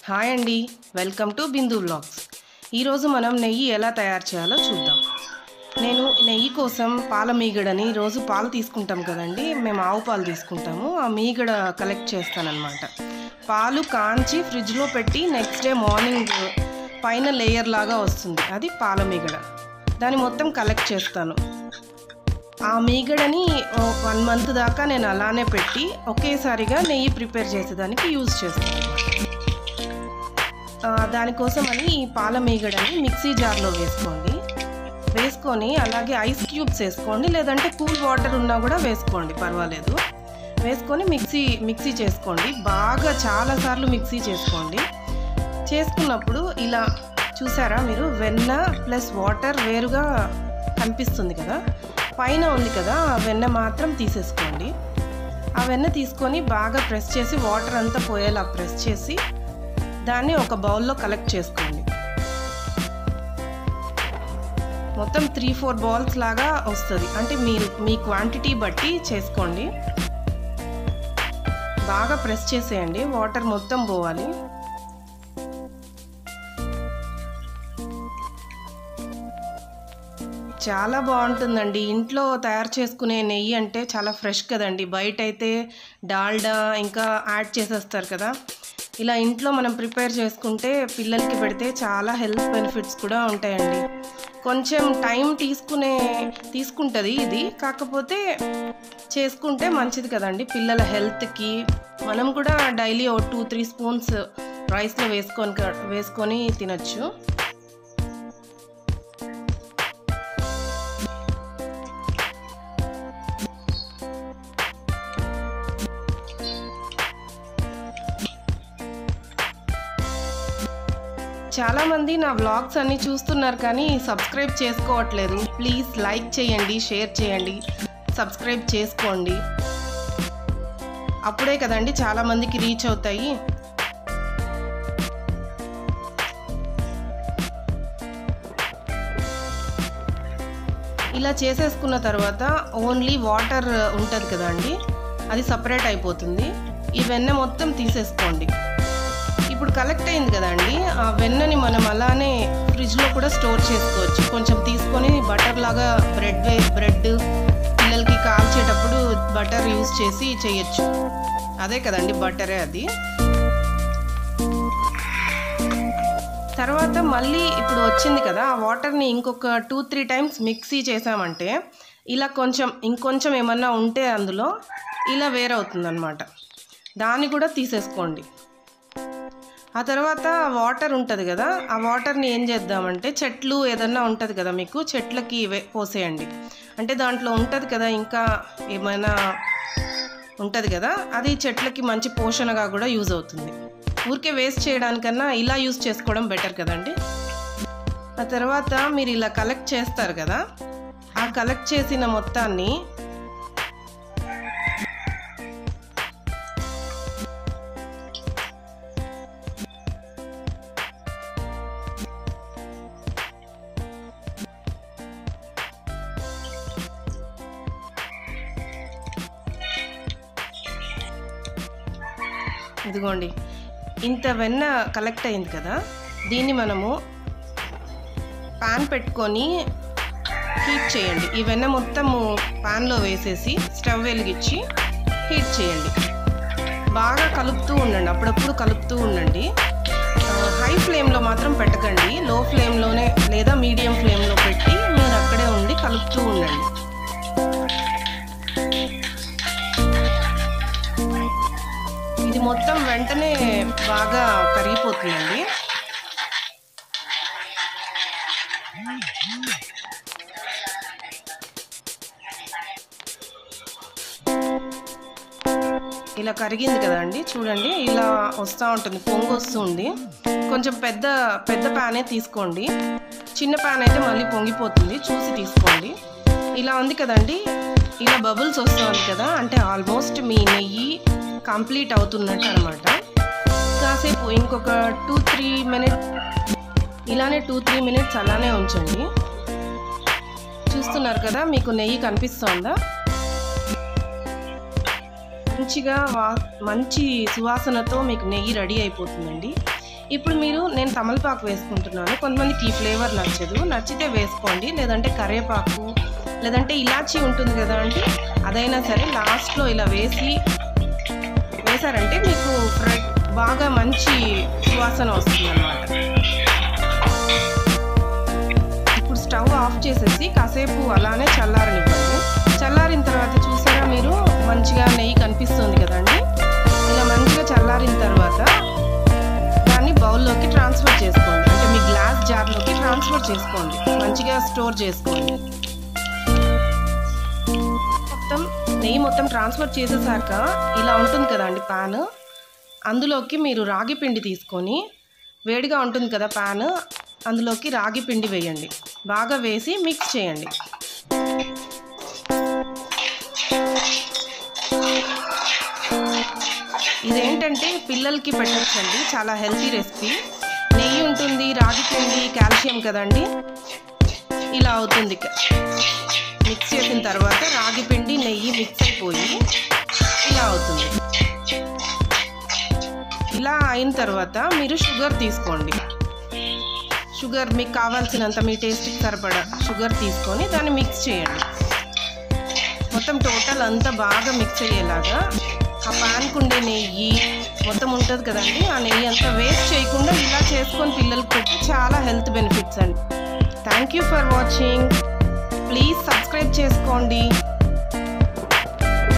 Hi అండి, welcome to Bindu vlogs. ఈరోజు మనం నెయ్యి ఎలా తయారు చేయాలో చూద్దాం. నేను నెయ్యి కోసం పాల మీగడని రోజు పాలు తీసుకుంటాం కదండి, మేము ఆవు పాలు తీసుకుంటాము. ఆ మీగడ కలెక్ట్ చేస్తానన్నమాట. పాలు కాంచి ఫ్రిడ్జ్లో పెట్టి నెక్స్ట్ డే మార్నింగ్ పైన లేయర్ లాగా వస్తుంది, అది పాల మీగడ. దాన్ని మొత్తం కలెక్ట్ చేస్తాను. ఆ మీగడని 1 month దాకా నేను అలానే పెట్టి ఒకేసారిగా నెయ్యి ప్రిపేర్ చేసేదానికి యూజ్ చేస్తాను. దానికోసమని ఈ పాల మీగడని మిక్సీ జార్లో వేసుకొని అలాగే ఐస్ క్యూబ్స్ వేసుకోండి, లేదంటే కూల్ వాటర్ ఉన్నా కూడా వేసుకోండి, పర్వాలేదు. వేసుకొని మిక్సీ చేసుకోండి. బాగా చాలాసార్లు మిక్సీ చేసుకోండి. చేసుకున్నప్పుడు ఇలా చూసారా మీరు, వెన్న ప్లస్ వాటర్ వేరుగా కనిపిస్తుంది కదా, పైన ఉంది కదా, ఆ వెన్న మాత్రం తీసేసుకోండి. ఆ వెన్న తీసుకొని బాగా ప్రెస్ చేసి వాటర్ అంతా పోయేలా ప్రెస్ చేసి దాన్ని ఒక బౌల్లో కలెక్ట్ చేసుకోండి. మొత్తం 3-4 బాల్స్ లాగా వస్తుంది, అంటే మీరు మీ క్వాంటిటీ బట్టి చేసుకోండి. బాగా ప్రెస్ చేసేయండి, వాటర్ మొత్తం పోవాలి. చాలా బాగుంటుందండి. ఇంట్లో తయారు చేసుకునే నెయ్యి అంటే చాలా ఫ్రెష్ కదండి. బయట అయితే డాల్డా ఇంకా యాడ్ చేసేస్తారు కదా. ఇలా ఇంట్లో మనం ప్రిపేర్ చేసుకుంటే పిల్లలకి పెడితే చాలా హెల్త్ బెనిఫిట్స్ కూడా ఉంటాయండి. కొంచెం టైం తీసుకుంటుంది ఇది, కాకపోతే చేసుకుంటే మంచిది కదండి పిల్లల హెల్త్కి. మనం కూడా డైలీ 2-3 స్పూన్స్ రైస్లో వేసుకొని తినచ్చు. చాలామంది నా వ్లాగ్స్ అన్నీ చూస్తున్నారు కానీ సబ్స్క్రైబ్ చేసుకోవట్లేదు. ప్లీజ్ లైక్ చేయండి, షేర్ చేయండి, సబ్స్క్రైబ్ చేసుకోండి. అప్పుడే కదండి చాలామందికి రీచ్ అవుతాయి. ఇలా చేసేసుకున్న తర్వాత ఓన్లీ వాటర్ ఉంటుంది కదండి, అది సపరేట్ అయిపోతుంది. ఈ వెన్న మొత్తం తీసేసుకోండి. ఇప్పుడు కలెక్ట్ అయింది కదండి, ఆ వెన్నని మనం అలానే ఫ్రిడ్జ్లో కూడా స్టోర్ చేసుకోవచ్చు. కొంచెం తీసుకొని బటర్ లాగా బ్రెడ్ పిల్లలకి కాల్చేటప్పుడు బటర్ యూజ్ చేసి చేయొచ్చు. అదే కదండి బటరే అది. తర్వాత మళ్ళీ ఇప్పుడు వచ్చింది కదా, ఆ వాటర్ని ఇంకొక 2-3 టైమ్స్ మిక్సీ చేసామంటే ఇలా ఇంకొంచెం ఏమన్నా ఉంటే అందులో ఇలా వేరవుతుంది అన్నమాట. దాన్ని కూడా తీసేసుకోండి. ఆ తర్వాత వాటర్ ఉంటుంది కదా, ఆ వాటర్ని ఏం చేద్దామంటే చెట్లు ఏదన్నా ఉంటుంది కదా మీకు, చెట్లకి పోసేయండి. అంటే దాంట్లో ఉంటుంది కదా, ఇంకా ఏమైనా ఉంటుంది కదా, అది చెట్లకి మంచి పోషణగా కూడా యూజ్ అవుతుంది. ఊరికే వేస్ట్ చేయడానికన్నా ఇలా యూజ్ చేసుకోవడం బెటర్ కదండి. ఆ తర్వాత మీరు ఇలా కలెక్ట్ చేస్తారు కదా, ఆ కలెక్ట్ చేసిన మొత్తాన్ని ఇదిగోండి, ఇంత వెన్న కలెక్ట్ అయింది కదా, దీన్ని మనము పాన్ పెట్టుకొని హీట్ చేయండి. ఈ వెన్న మొత్తము పాన్లో వేసేసి స్టవ్ వెలిగించి హీట్ చేయండి. బాగా కలుపుతూ ఉండండి, అప్పుడప్పుడు కలుపుతూ ఉండండి. హై ఫ్లేమ్లో మాత్రం పెట్టకండి, లో ఫ్లేమ్లోనే లేదా మీడియం ఫ్లేమ్లో పెట్టి మీరు అక్కడే ఉండి కలుపుతూ ఉండండి. ఇది మొత్తం వెంటనే బాగా కరిగిపోతుందండి. ఇలా కరిగింది కదండి, చూడండి ఇలా వస్తూ ఉంటుంది, పొంగు వస్తుంది. కొంచెం పెద్ద ప్యానే తీసుకోండి, చిన్న ప్యాన్ అయితే మళ్ళీ పొంగిపోతుంది, చూసి తీసుకోండి. ఇలా ఉంది కదండి, ఇలా బబుల్స్ వస్తుంది కదా, అంటే ఆల్మోస్ట్ మీ నెయ్యి కంప్లీట్ అవుతున్నట్టు అనమాట. కాసేపు ఇంకొక 2-3 మినిట్స్ ఇలానే 2-3 మినిట్స్ అలానే ఉంచండి. చూస్తున్నారు కదా, మీకు నెయ్యి కనిపిస్తుందా? మంచిగా మంచి సువాసనతో మీకు నెయ్యి రెడీ అయిపోతుందండి. ఇప్పుడు నేను తమలపాకు వేసుకుంటున్నాను. కొంతమందికి ఈ ఫ్లేవర్ నచ్చదు, నచ్చితే వేసుకోండి. లేదంటే కరివేపాకు, లేదంటే ఇలాచీ ఉంటుంది కదా అండి, అదైనా సరే లాస్ట్లో ఇలా వేసారంటే మీకు బాగా మంచి సువాసన వస్తుంది అన్నమాట. ఇప్పుడు స్టవ్ ఆఫ్ చేసేసి కాసేపు అలానే చల్లారనివ్వండి. చల్లారిన తర్వాత చూసారా మీరు మంచిగా నెయ్యి కనిపిస్తుంది కదండి. ఇలా మంచిగా చల్లారిన తర్వాత దాన్ని బౌల్లోకి ట్రాన్స్ఫర్ చేసుకోండి. అంటే మీ గ్లాస్ జార్లోకి ట్రాన్స్ఫర్ చేసుకోండి, మంచిగా స్టోర్ చేసుకోండి. నెయ్యి మొత్తం ట్రాన్స్ఫర్ చేసేసాక ఇలా ఉంటుంది కదండి ప్యాన్, అందులోకి మీరు రాగి పిండి తీసుకొని, వేడిగా ఉంటుంది కదా ప్యాన్, అందులోకి రాగి పిండి వేయండి. బాగా వేసి మిక్స్ చేయండి. ఇదేంటంటే పిల్లలకి పెట్టచ్చండి, చాలా హెల్తీ రెసిపీ. నెయ్యి ఉంటుంది, రాగి పిండి కాల్షియం కదండి. ఇలా అవుతుంది. మిక్స్ చేసిన తర్వాత రాగి పిండి నెయ్యి మిక్స్ అయిపోయి ఇలా అవుతుంది. ఇలా అయిన తర్వాత మీరు షుగర్ తీసుకోండి. షుగర్ మీకు కావాల్సినంత, మీ టేస్ట్కి సరిపడా షుగర్ తీసుకొని దాన్ని మిక్స్ చేయండి. మొత్తం టోటల్ అంతా బాగా మిక్స్ అయ్యేలాగా. ఆ ప్యాన్కు ఉండే నెయ్యి మొత్తం ఉంటుంది కదండి, ఆ నెయ్యి అంతా వేస్ట్ చేయకుండా ఇలా చేసుకొని పిల్లలకి పెట్టి చాలా హెల్త్ బెనిఫిట్స్ అండి. Thank you for watching. Please subscribe చేసుకోండి.